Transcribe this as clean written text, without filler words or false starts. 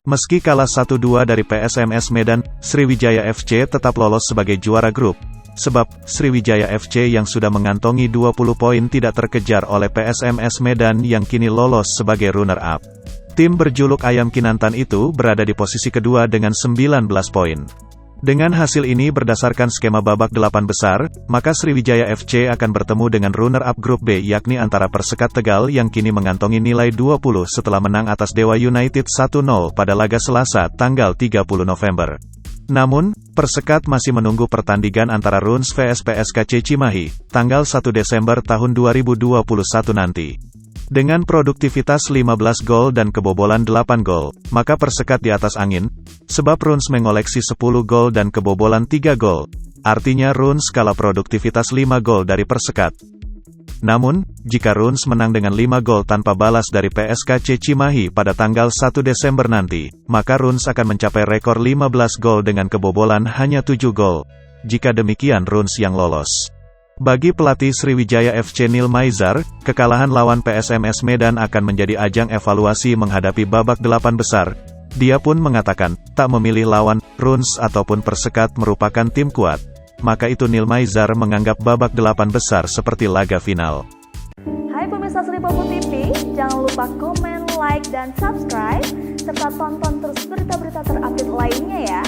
Meski kalah 1-2 dari PSMS Medan, Sriwijaya FC tetap lolos sebagai juara grup. Sebab, Sriwijaya FC yang sudah mengantongi 20 poin tidak terkejar oleh PSMS Medan yang kini lolos sebagai runner-up. Tim berjuluk Ayam Kinantan itu berada di posisi kedua dengan 19 poin. Dengan hasil ini berdasarkan skema babak 8 besar, maka Sriwijaya FC akan bertemu dengan runner-up grup B yakni antara Persekat Tegal yang kini mengantongi nilai 20 setelah menang atas Dewa United 1-0 pada laga Selasa tanggal 30 November. Namun, Persekat masih menunggu pertandingan antara Runs vs PSKC Cimahi, tanggal 1 Desember tahun 2021 nanti. Dengan produktivitas 15 gol dan kebobolan 8 gol, maka Persekat di atas angin, sebab Runs mengoleksi 10 gol dan kebobolan 3 gol. Artinya Runs kalah produktivitas 5 gol dari Persekat. Namun, jika Runs menang dengan 5 gol tanpa balas dari PSKC Cimahi pada tanggal 1 Desember nanti, maka Runs akan mencapai rekor 15 gol dengan kebobolan hanya 7 gol. Jika demikian Runs yang lolos. Bagi pelatih Sriwijaya FC Neil Maizar, kekalahan lawan PSMS Medan akan menjadi ajang evaluasi menghadapi babak 8 besar. Dia pun mengatakan, tak memilih lawan, Runs ataupun Persekat merupakan tim kuat. Maka itu Neil Maizar menganggap babak 8 besar seperti laga final. Hai pemirsa Sri Popo TV, jangan lupa komen, like, dan subscribe, serta tonton terus berita-berita terupdate lainnya ya.